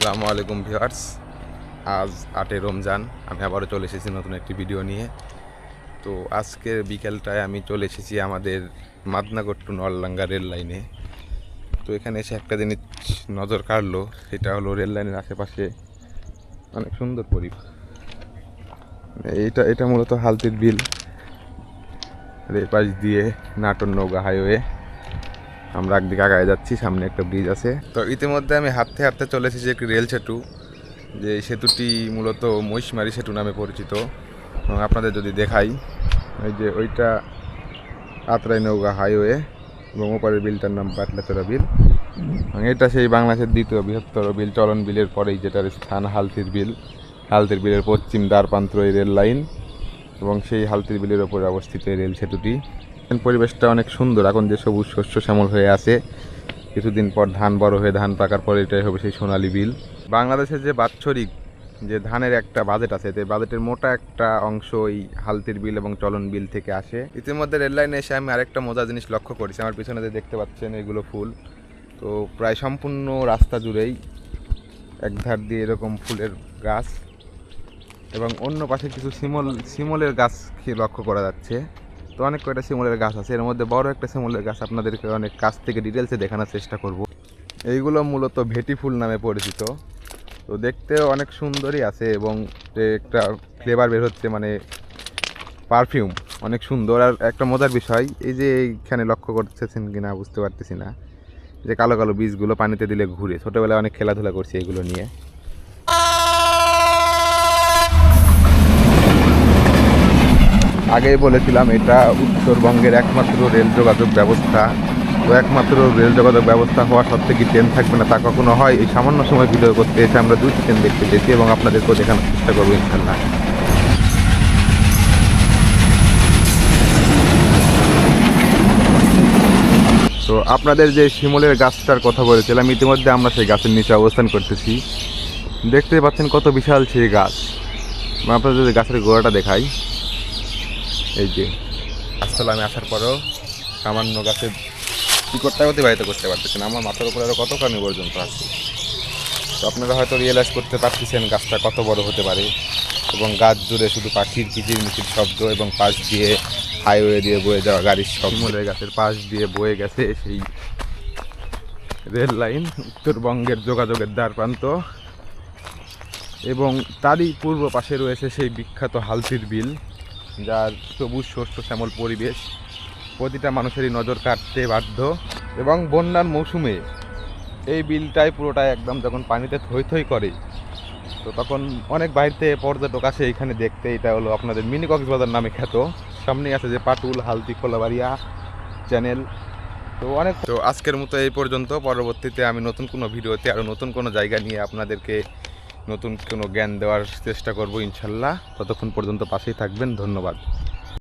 আসসালামু আলাইকুম ভিউয়ার্স। আজ 8 রমজান, আমি আবারও চলে এসেছি নতুন একটি ভিডিও নিয়ে। তো আজকের বিকেলটায় আমি চলে এসেছি আমাদের মাদনাগর টু নলডাঙ্গা রেল লাইনে। তো এখানে এসে একটা জিনিস নজর কাড়লো, সেটা হলো রেল লাইনের আশেপাশে অনেক সুন্দর পরিবেশ। এটা মূলত হালতির বিল, এই পাশ দিয়ে নাটোর নৌকা হাইওয়ে। আমরা একদিকে আগায় যাচ্ছি, সামনে একটা ব্রিজ আছে। তো ইতিমধ্যে আমি হাঁটতে হাঁটতে চলে এসেছি একটি রেল সেতু, যে সেতুটি মূলত মহিষমারি সেতু নামে পরিচিত। এবং আপনাদের যদি দেখাই, ওই যে ওইটা আত্রাই নৌকা হাইওয়ে এবং ওপারের বিলটার নাম পাটলাচড়া বিল। এবং এটা সেই বাংলাদেশের দ্বিতীয় বৃহত্তর বিল, চলন বিলের পরেই যেটার স্থান হালতির বিল। হালতির বিলের পশ্চিম দ্বারপ্রান্ত এই রেল লাইন এবং সেই হালতির বিলের ওপরে অবস্থিত এই রেল সেতুটি। পরিবেশটা অনেক সুন্দর, এখন যে সবুজ শস্য শ্যামল হয়ে আছে। কিছুদিন পর ধান বড় হয়ে ধান পাকার পরে এটাই হবে সেই সোনালী বিল। বাংলাদেশের যে বাৎসরিক যে ধানের একটা বাজেট আছে, এই বাজেটের মোটা একটা অংশ এই হালতির বিল এবং চলন বিল থেকে আসে। ইতিমধ্যে রেল লাইনে এসে আমি আরেকটা মজার জিনিস লক্ষ্য করেছি। আমার পিছনে যে দেখতে পাচ্ছেন এগুলো ফুল, তো প্রায় সম্পূর্ণ রাস্তা জুড়েই এক ধার দিয়ে এরকম ফুলের গাছ এবং অন্য পাশে কিছু শিমলের গাছ লক্ষ্য করা যাচ্ছে। তো অনেক কয়টা শিমলের গাছ আছে, এর মধ্যে বড় একটা শিমলের গাছ আপনাদেরকে অনেক কাছ থেকে ডিটেলসে দেখানোর চেষ্টা করব। এইগুলো মূলত ভেটি ফুল নামে পরিচিত। তো দেখতেও অনেক সুন্দরই আছে এবং একটা ফ্লেভার বের হচ্ছে, মানে পারফিউম অনেক সুন্দর। আর একটা মজার বিষয়, এই যে এইখানে লক্ষ্য করতেছেন কিনা বুঝতে পারতেছি না, যে কালো কালো বীজগুলো পানিতে দিলে ঘুরে। ছোটোবেলায় অনেক খেলাধুলা করছি এগুলো নিয়ে। আগেই বলেছিলাম এটা উত্তরবঙ্গের একমাত্র রেল যোগাযোগ ব্যবস্থা। তো একমাত্র রেল যোগাযোগ ব্যবস্থা হওয়া সত্ত্বে কি ট্রেন থাকবে না, তা কখনো হয়? এই সামান্য সময় ভিডিও করতে এসে আমরা 2টি ট্রেন দেখতে পেয়েছি এবং আপনাদেরকেও দেখানোর চেষ্টা করবো ইনশাল্লাহ। তো আপনাদের যে শিমলের গাছটার কথা বলেছিলাম, ইতিমধ্যে আমরা সেই গাছের নিচে অবস্থান করতেছি। দেখতে পাচ্ছেন কত বিশাল সেই গাছ। আপনাদের যদি গাছের গোড়াটা দেখাই, এই যে গাছতলা আমি আসার পরেও সামান্য গাছের শিকড়টা অতিবাহিত করতে পারতেছেন। আমার মাথার উপরে আরও কতখানি পর্যন্ত আছে। তো আপনারা হয়তো রিয়েলাইজ করতে পারতেছেন গাছটা কত বড় হতে পারে। এবং গাছ জুড়ে শুধু পাখির কিচিরমিচির শব্দ এবং পাশ দিয়ে হাইওয়ে দিয়ে বয়ে যাওয়া গাড়ির শব্দ। শিমলের গাছের পাশ দিয়ে বয়ে গেছে সেই রেল লাইন, উত্তরবঙ্গের যোগাযোগের দ্বারপ্রান্ত। এবং তারই পূর্ব পাশে রয়েছে সেই বিখ্যাত হালতির বিল, যার সবুজ শস্য শ্যামল পরিবেশ প্রতিটা মানুষেরই নজর কাটতে বাধ্য। এবং বন্যার মৌসুমে এই বিলটাই পুরোটাই একদম যখন পানিতে থই থই করে, তো তখন অনেক বাইরে পর্যটক আসে এখানে দেখতে। এটা হলো আপনাদের মিনি কক্সবাজার নামে খ্যাত। সামনেই আছে যে পাটুল, হালতি, কোলাবাড়িয়া চ্যানেল। তো আজকের মতো এই পর্যন্ত। পরবর্তীতে আমি নতুন কোনো ভিডিওতে আরও নতুন কোনো জায়গা নিয়ে আপনাদেরকে নতুন কোনো জ্ঞান দেওয়ার চেষ্টা করব ইনশাল্লাহ। ততক্ষণ পর্যন্ত পাশেই থাকবেন। ধন্যবাদ।